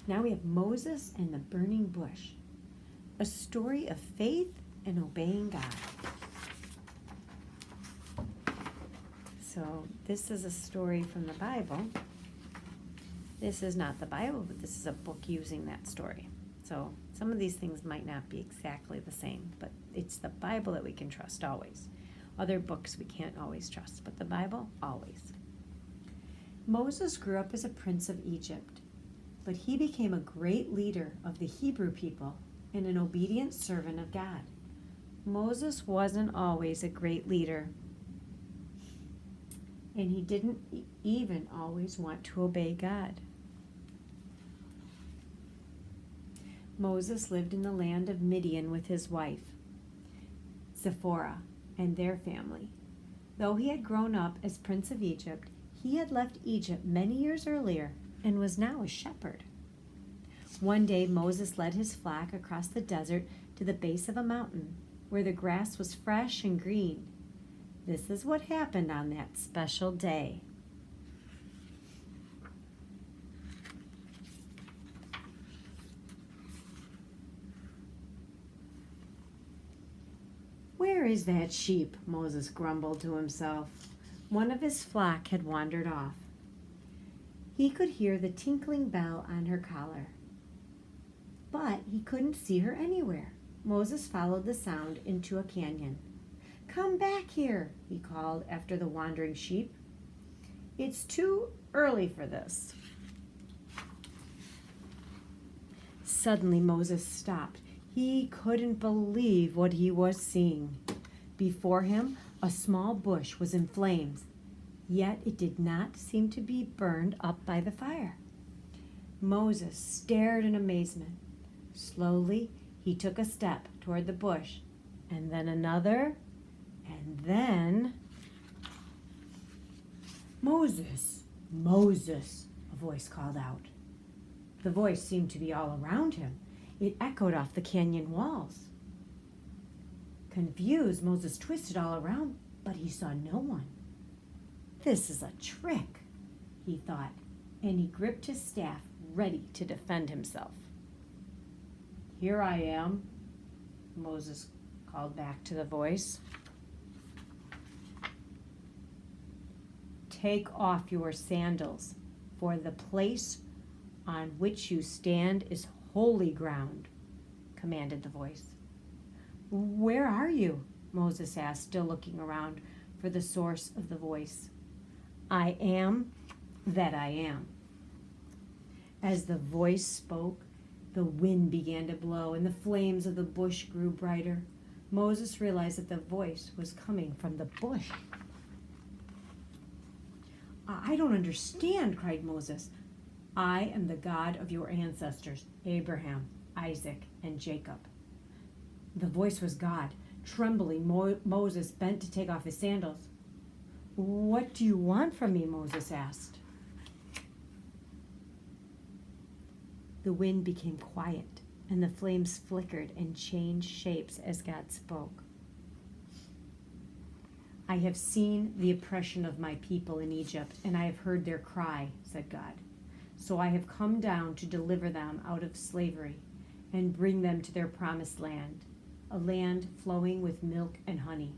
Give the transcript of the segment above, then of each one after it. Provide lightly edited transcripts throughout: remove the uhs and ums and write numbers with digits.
Now we have Moses and the burning bush, a story of faith and obeying God. So this is a story from the Bible. This is not the Bible, but this is a book using that story. So some of these things might not be exactly the same, but it's the Bible that we can trust always. Other books we can't always trust, but the Bible, always. Moses grew up as a prince of Egypt, but he became a great leader of the Hebrew people and an obedient servant of God. Moses wasn't always a great leader, and he didn't even always want to obey God. Moses lived in the land of Midian with his wife, Zipporah, and their family. Though he had grown up as prince of Egypt, he had left Egypt many years earlier and was now a shepherd. One day Moses led his flock across the desert to the base of a mountain where the grass was fresh and green. This is what happened on that special day. "Where is that sheep?" Moses grumbled to himself. One of his flock had wandered off. He could hear the tinkling bell on her collar, but he couldn't see her anywhere. Moses followed the sound into a canyon. "Come back here," he called after the wandering sheep. "It's too early for this." Suddenly Moses stopped. He couldn't believe what he was seeing. Before him, a small bush was in flames, yet it did not seem to be burned up by the fire. Moses stared in amazement. Slowly, he took a step toward the bush, and then another, and then... "Moses, Moses," a voice called out. The voice seemed to be all around him. It echoed off the canyon walls. Confused, Moses twisted all around, but he saw no one. "This is a trick," he thought, and he gripped his staff, ready to defend himself. "Here I am," Moses called back to the voice. "Take off your sandals, for the place on which you stand is holy ground," commanded the voice. "Where are you?" Moses asked, still looking around for the source of the voice. "I am that I am." As the voice spoke, the wind began to blow and the flames of the bush grew brighter. Moses realized that the voice was coming from the bush. "I don't understand," cried Moses. "I am the God of your ancestors, Abraham, Isaac, and Jacob." The voice was God. Trembling, Moses bent to take off his sandals. "What do you want from me?" Moses asked. The wind became quiet, and the flames flickered and changed shapes as God spoke. "I have seen the oppression of my people in Egypt, and I have heard their cry," said God. "So I have come down to deliver them out of slavery and bring them to their promised land, a land flowing with milk and honey.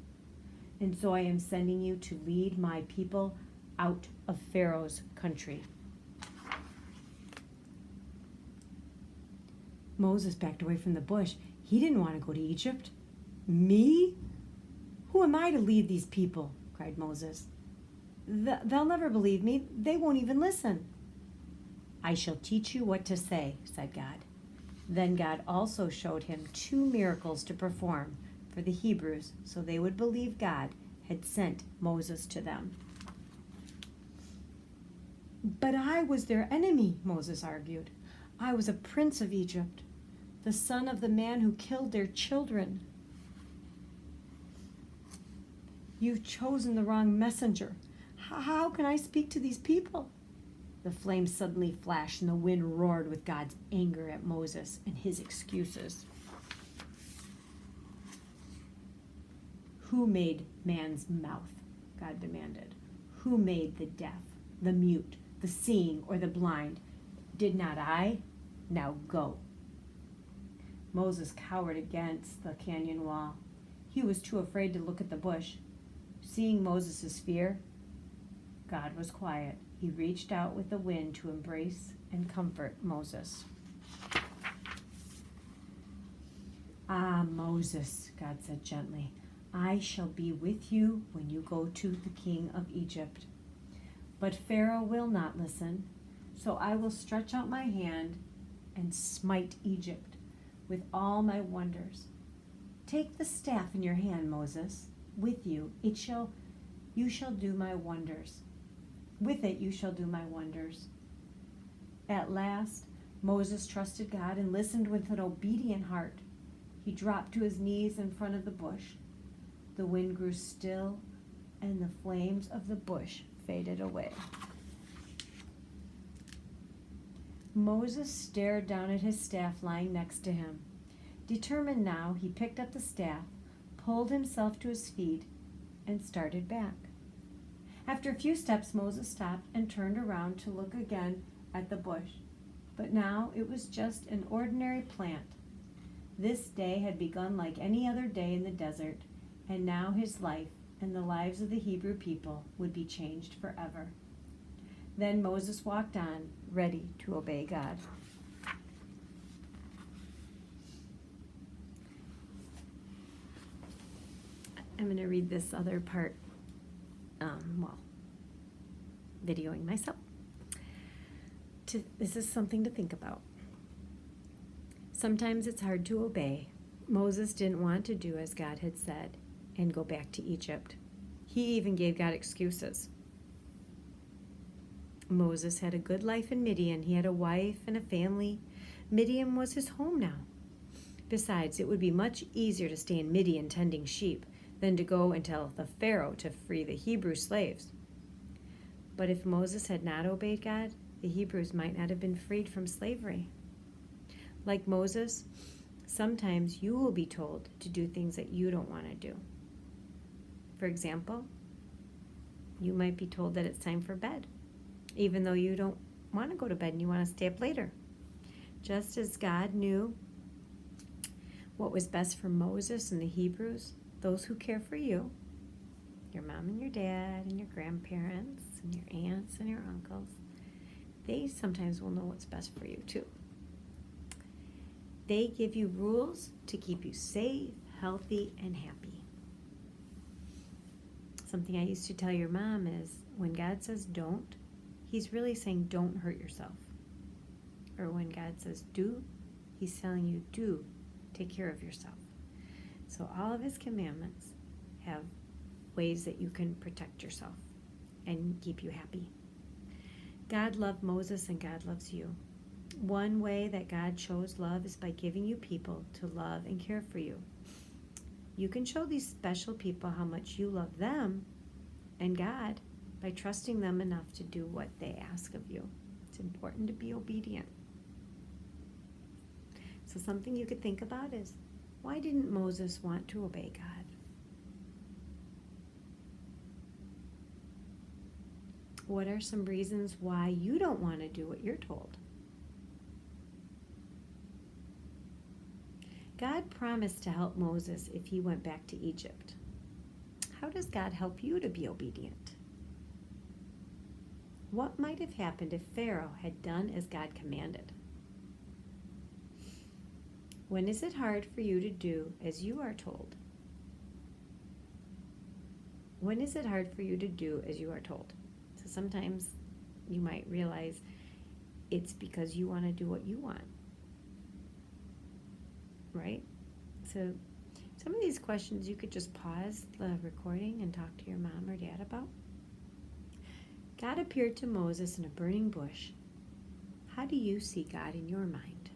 And so I am sending you to lead my people out of Pharaoh's country." Moses backed away from the bush. He didn't want to go to Egypt. "Me? Who am I to lead these people?" cried Moses. They'll never believe me. They won't even listen." "I shall teach you what to say," said God. Then God also showed him 2 miracles to perform for the Hebrews so they would believe God had sent Moses to them. "But I was their enemy," Moses argued. "I was a prince of Egypt, the son of the man who killed their children." "You've chosen the wrong messenger. How can I speak to these people?" The flames suddenly flashed and the wind roared with God's anger at Moses and his excuses. "Who made man's mouth?" God demanded. "Who made the deaf, the mute, the seeing, or the blind? Did not I?" Now go." Moses cowered against the canyon wall. He was too afraid to look at the bush. Seeing Moses' fear, God was quiet. He reached out with the wind to embrace and comfort Moses. "Ah, Moses," God said gently, "I shall be with you when you go to the king of Egypt. But Pharaoh will not listen, so I will stretch out my hand and smite Egypt with all my wonders. Take the staff in your hand, Moses, with you. You shall do my wonders. With it you shall do my wonders." At last, Moses trusted God and listened with an obedient heart. He dropped to his knees in front of the bush. The wind grew still, and the flames of the bush faded away. Moses stared down at his staff lying next to him. Determined now, he picked up the staff, pulled himself to his feet, and started back. After a few steps, Moses stopped and turned around to look again at the bush. But now it was just an ordinary plant. This day had begun like any other day in the desert, and now his life and the lives of the Hebrew people would be changed forever. Then Moses walked on, ready to obey God. I'm going to read this other part while videoing myself. This is something to think about. Sometimes it's hard to obey. Moses didn't want to do as God had said and go back to Egypt. He even gave God excuses. Moses had a good life in Midian. He had a wife and a family. Midian was his home now. Besides, it would be much easier to stay in Midian tending sheep than to go and tell the Pharaoh to free the Hebrew slaves. But if Moses had not obeyed God, the Hebrews might not have been freed from slavery. Like Moses, sometimes you will be told to do things that you don't want to do. For example, you might be told that it's time for bed, even though you don't want to go to bed and you want to stay up later. Just as God knew what was best for Moses and the Hebrews, those who care for you, your mom and your dad and your grandparents and your aunts and your uncles, they sometimes will know what's best for you too. They give you rules to keep you safe, healthy, and happy. Something I used to tell your mom is when God says don't, he's really saying don't hurt yourself. Or when God says do, he's telling you do, take care of yourself. So all of his commandments have ways that you can protect yourself and keep you happy. God loved Moses and God loves you. One way that God shows love is by giving you people to love and care for you. You can show these special people how much you love them and God by trusting them enough to do what they ask of you. It's important to be obedient. So something you could think about is, why didn't Moses want to obey God? What are some reasons why you don't want to do what you're told? God promised to help Moses if he went back to Egypt. How does God help you to be obedient? What might have happened if Pharaoh had done as God commanded? When is it hard for you to do as you are told? When is it hard for you to do as you are told? So sometimes you might realize it's because you want to do what you want. Right? So some of these questions you could just pause the recording and talk to your mom or dad about. God appeared to Moses in a burning bush. How do you see God in your mind?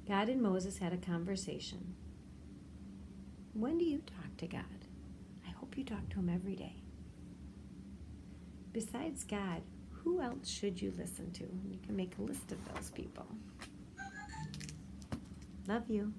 God and Moses had a conversation. When do you talk to God? I hope you talk to him every day. Besides God, who else should you listen to? You can make a list of those people. Love you.